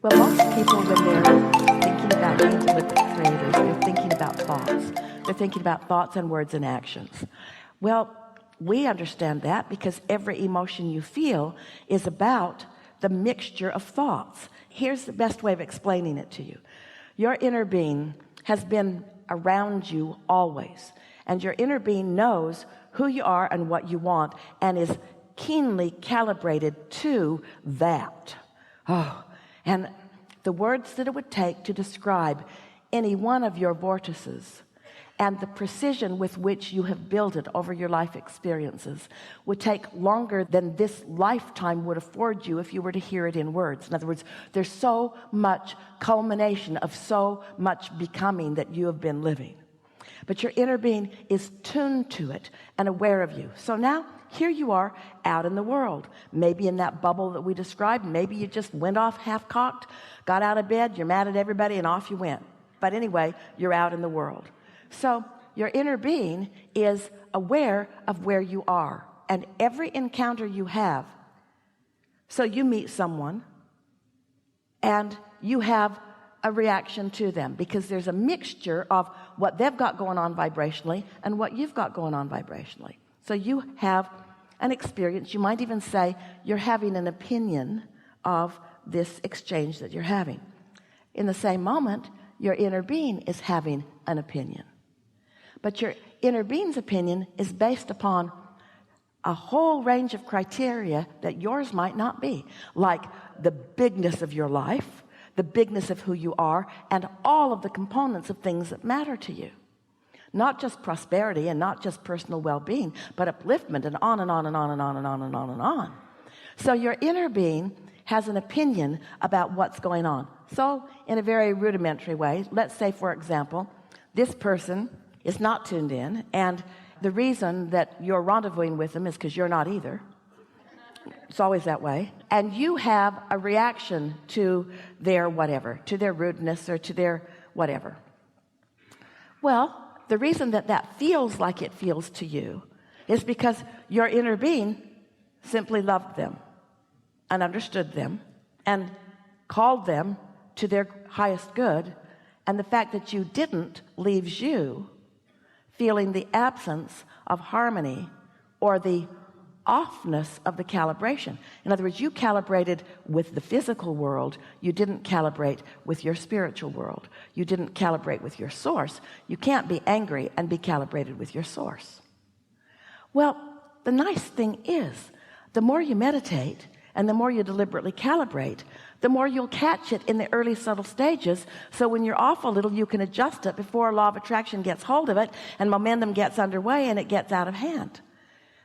Well, most people, when they're thinking about changing with the creators, they're thinking about thoughts. They're thinking about thoughts and words and actions. Well, we understand that because every emotion you feel is about the mixture of thoughts. Here's the best way of explaining it to you. Your inner being has been around you always, and your inner being knows who you are and what you want and is keenly calibrated to that. And the words that it would take to describe any one of your vortices and the precision with which you have built it over your life experiences would take longer than this lifetime would afford you if you were to hear it in words. In other words, there's so much culmination of so much becoming that you have been living, but your inner being is tuned to it and aware of you. So now here you are out in the world, maybe in that bubble that we described. Maybe you just went off half-cocked, got out of bed, you're mad at everybody, and off you went. But anyway, you're out in the world. So your inner being is aware of where you are and every encounter you have. So you meet someone and you have a reaction to them because there's a mixture of what they've got going on vibrationally and what you've got going on vibrationally. So you have an experience. You might even say you're having an opinion of this exchange that you're having. In the same moment, your inner being is having an opinion. But your inner being's opinion is based upon a whole range of criteria that yours might not be, like the bigness of your life, the bigness of who you are, and all of the components of things that matter to you. Not just prosperity and not just personal well-being, but upliftment, and on and on and on and on and on and on and on. So your inner being has an opinion about what's going on. So in a very rudimentary way, let's say, for example, this person is not tuned in, and the reason that you're rendezvousing with them is because you're not either. It's always that way. And you have a reaction to their whatever, to their rudeness or to their whatever. Well, the reason that that feels like it feels to you is because your inner being simply loved them and understood them and called them to their highest good. And the fact that you didn't leaves you feeling the absence of harmony or the offness of the calibration. In other words, you calibrated with the physical world. You didn't calibrate with your spiritual world. You didn't calibrate with your source. You can't be angry and be calibrated with your source. Well, the nice thing is, the more you meditate and the more you deliberately calibrate, the more you'll catch it in the early subtle stages. So when you're off a little, you can adjust it before law of attraction gets hold of it and momentum gets underway and it gets out of hand.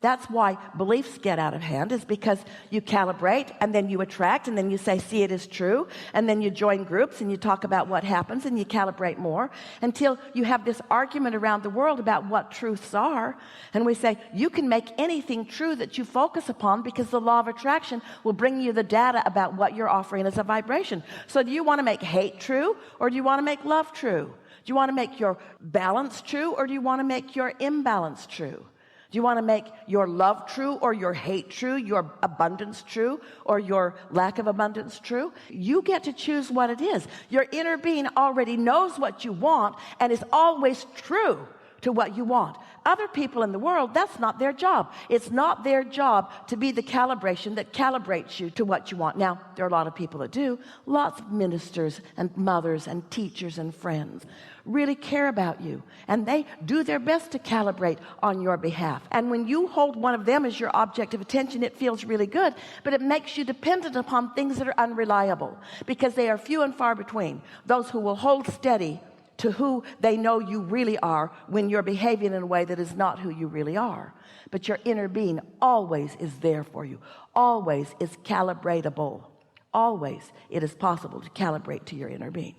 That's why beliefs get out of hand, is because you calibrate and then you attract and then you say, see, it is true. And then you join groups and you talk about what happens and you calibrate more until you have this argument around the world about what truths are. And we say, you can make anything true that you focus upon because the law of attraction will bring you the data about what you're offering as a vibration. So do you want to make hate true or do you want to make love true? Do you want to make your balance true or do you want to make your imbalance true? Do you want to make your love true or your hate true, your abundance true or your lack of abundance true? You get to choose what it is. Your inner being already knows what you want and is always true to what you want. Other people in the world, that's not their job. It's not their job to be the calibration that calibrates you to what you want. Now, there are a lot of people that do. Lots of ministers and mothers and teachers and friends really care about you, and they do their best to calibrate on your behalf. And when you hold one of them as your object of attention, it feels really good, but it makes you dependent upon things that are unreliable because they are few and far between. Those who will hold steady to who they know you really are when you're behaving in a way that is not who you really are. But your inner being always is there for you, always is calibratable. Always it is possible to calibrate to your inner being.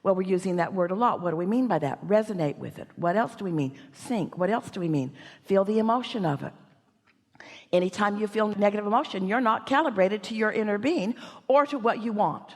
Well, we're using that word a lot. What do we mean by that? Resonate with it. What else do we mean? Sync. What else do we mean? Feel the emotion of it. Anytime you feel negative emotion, you're not calibrated to your inner being or to what you want.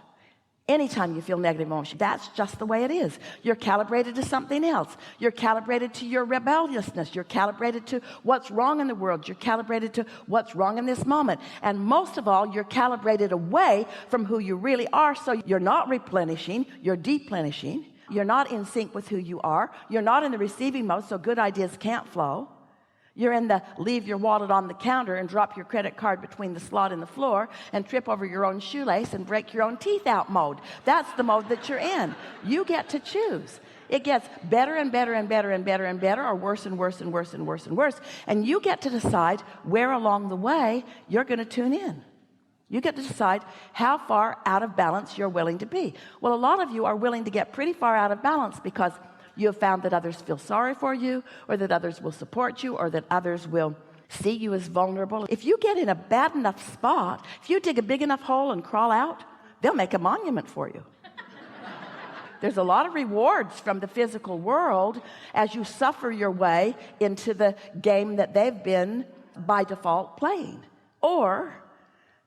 Anytime you feel negative emotion, that's just the way it is. You're calibrated to something else. You're calibrated to your rebelliousness. You're calibrated to what's wrong in the world. You're calibrated to what's wrong in this moment. And most of all, you're calibrated away from who you really are. So you're not replenishing, you're deplenishing. You're not in sync with who you are. You're not in the receiving mode, so good ideas can't flow. You're in the leave your wallet on the counter and drop your credit card between the slot and the floor and trip over your own shoelace and break your own teeth out mode. That's the mode that you're in. You get to choose. It gets better and better and better and better and better, or worse and worse and worse and worse and worse. And you get to decide where along the way you're going to tune in. You get to decide how far out of balance you're willing to be. Well, a lot of you are willing to get pretty far out of balance because you have found that others feel sorry for you, or that others will support you, or that others will see you as vulnerable. If you get in a bad enough spot, if you dig a big enough hole and crawl out, they'll make a monument for you. There's a lot of rewards from the physical world as you suffer your way into the game that they've been by default playing. Or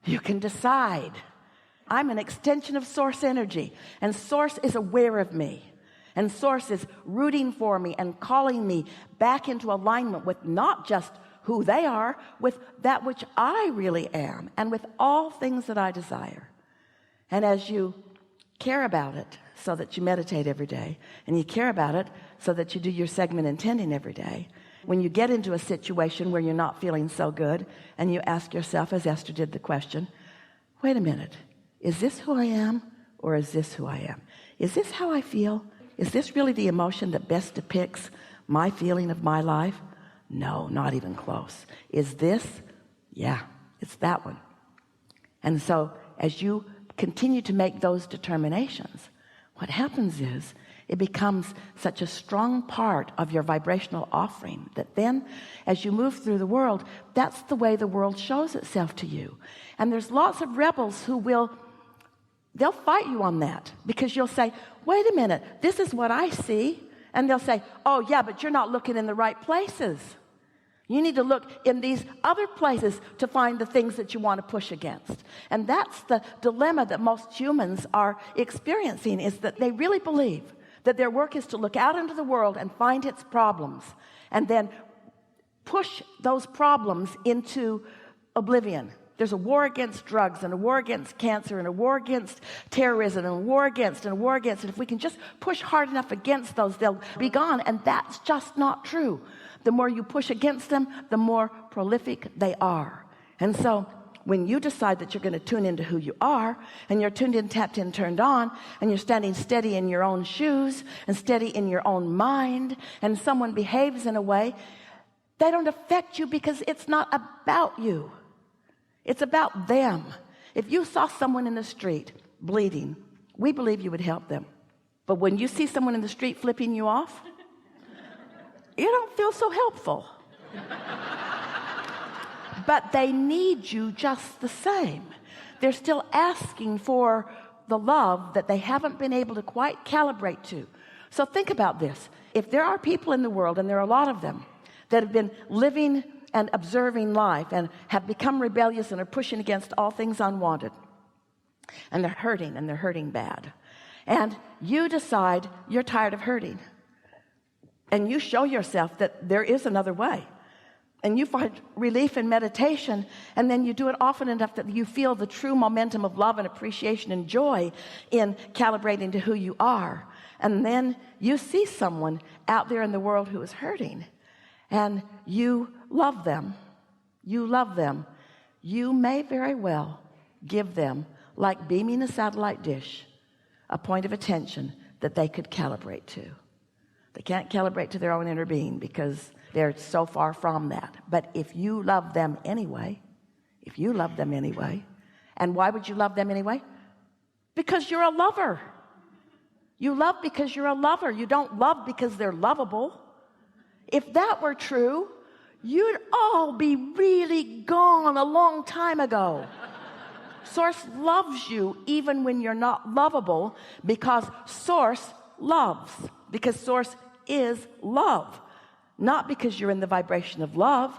you can decide, I'm an extension of source energy, and source is aware of me. And source is rooting for me and calling me back into alignment with not just who they are, with that which I really am, and with all things that I desire. And as you care about it so that you meditate every day, and you care about it so that you do your segment intending every day, when you get into a situation where you're not feeling so good, and you ask yourself, as Esther did, the question, wait a minute, is this who I am, or is this who I am? Is this how I feel? Is this really the emotion that best depicts my feeling of my life? No, not even close. Is this? Yeah, it's that one. And so as you continue to make those determinations, what happens is it becomes such a strong part of your vibrational offering that then as you move through the world, that's the way the world shows itself to you. And there's lots of rebels who they'll fight you on that, because you'll say, wait a minute, this is what I see. And they'll say, oh yeah, but you're not looking in the right places. You need to look in these other places to find the things that you want to push against. And that's the dilemma that most humans are experiencing, is that they really believe that their work is to look out into the world and find its problems and then push those problems into oblivion. There's a war against drugs, and a war against cancer, and a war against terrorism, and a war against, and a war against. And if we can just push hard enough against those, they'll be gone. And that's just not true. The more you push against them, the more prolific they are. And so when you decide that you're going to tune into who you are, and you're tuned in, tapped in, turned on, and you're standing steady in your own shoes and steady in your own mind, and someone behaves in a way, they don't affect you because it's not about you. It's about them. If you saw someone in the street bleeding, we believe you would help them. But when you see someone in the street flipping you off, you don't feel so helpful. But they need you just the same. They're still asking for the love that they haven't been able to quite calibrate to. So think about this. If there are people in the world, and there are a lot of them, that have been living and observing life and have become rebellious and are pushing against all things unwanted, and they're hurting bad, and you decide you're tired of hurting, and you show yourself that there is another way, and you find relief in meditation, and then you do it often enough that you feel the true momentum of love and appreciation and joy in calibrating to who you are, and then you see someone out there in the world who is hurting, and you love them. You may very well give them, like beaming a satellite dish, a point of attention that they could calibrate to. They can't calibrate to their own inner being because they're so far from that. But if you love them anyway, and why would you love them anyway? Because you're a lover. You love because you're a lover. You don't love because they're lovable. If that were true, you'd all be really gone a long time ago. Source loves you even when you're not lovable, because Source loves. Because Source is love. Not because you're in the vibration of love.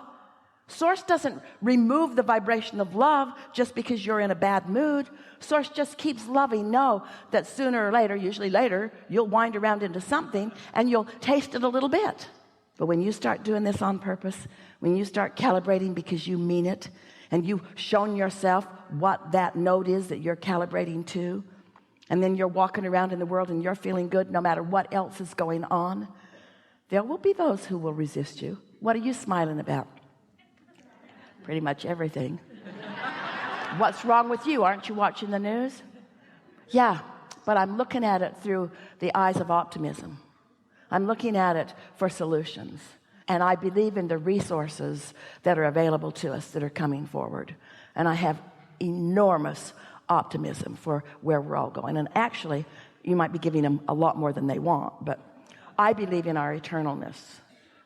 Source doesn't remove the vibration of love just because you're in a bad mood. Source just keeps loving. Know that sooner or later, usually later, you'll wind around into something and you'll taste it a little bit. But when you start doing this on purpose, when you start calibrating because you mean it, and you've shown yourself what that note is that you're calibrating to, and then you're walking around in the world and you're feeling good no matter what else is going on, there will be those who will resist you. What are you smiling about? Pretty much everything. What's wrong with you? Aren't you watching the news? Yeah, but I'm looking at it through the eyes of optimism. I'm looking at it for solutions. And I believe in the resources that are available to us that are coming forward. And I have enormous optimism for where we're all going. And actually, you might be giving them a lot more than they want, but I believe in our eternalness.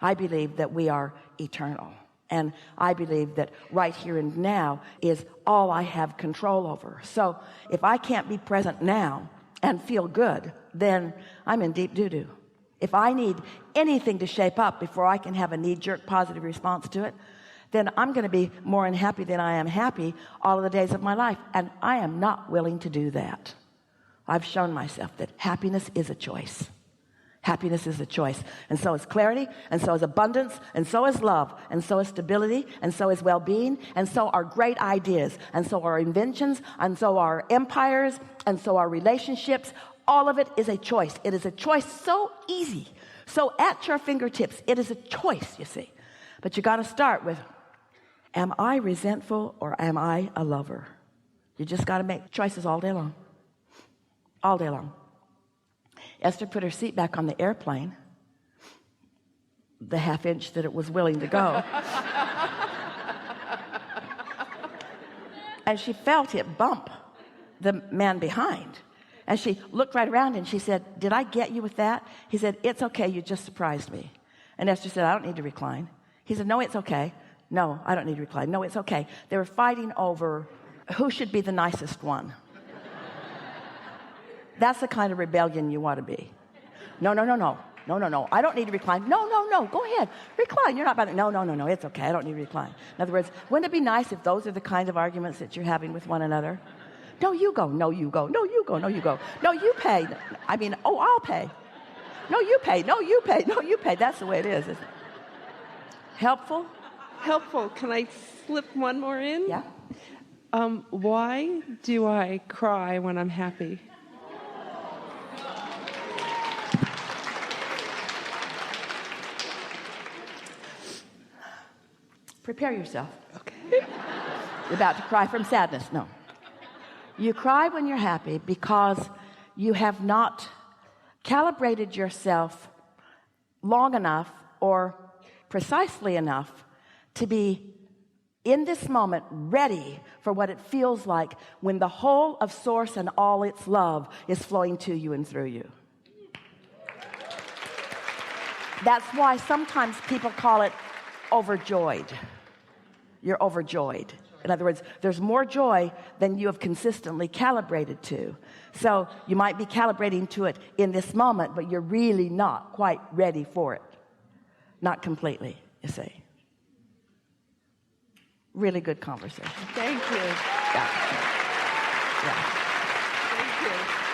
I believe that we are eternal. And I believe that right here and now is all I have control over. So if I can't be present now and feel good, then I'm in deep doo-doo. If I need anything to shape up before I can have a knee-jerk positive response to it, then I'm going to be more unhappy than I am happy all of the days of my life. And I am not willing to do that. I've shown myself that happiness is a choice. Happiness is a choice. And so is clarity, and so is abundance, and so is love, and so is stability, and so is well-being, and so are great ideas, and so are inventions, and so are empires, and so are relationships. All of it is a choice. It is a choice so easy, so at your fingertips. It is a choice, you see. But you got to start with, am I resentful or am I a lover? You just got to make choices all day long. All day long. Esther put her seat back on the airplane, the half inch that it was willing to go. And she felt it bump the man behind. And she looked right around and she said, did I get you with that? He said, it's okay, you just surprised me. And Esther said, I don't need to recline. He said, no, it's okay. No, I don't need to recline. No, it's okay. They were fighting over who should be the nicest one. That's the kind of rebellion you want to be. No. I don't need to recline. No. Go ahead. Recline. You're not about it. No. It's okay. I don't need to recline. In other words, wouldn't it be nice if those are the kinds of arguments that you're having with one another? No, you go. No, you go. No, you go. No, you go. No, you pay. I mean, I'll pay. No, you pay. No, you pay. No, you pay. That's the way it is, isn't it? Helpful? Helpful. Can I slip one more in? Yeah. Why do I cry when I'm happy? Prepare yourself. Okay. You're about to cry from sadness. No. You cry when you're happy because you have not calibrated yourself long enough or precisely enough to be in this moment ready for what it feels like when the whole of Source and all its love is flowing to you and through you. That's why sometimes people call it overjoyed. You're overjoyed. In other words, there's more joy than you have consistently calibrated to. So you might be calibrating to it in this moment, but you're really not quite ready for it. Not completely, you see. Really good conversation. Thank you. Yeah. Thank you.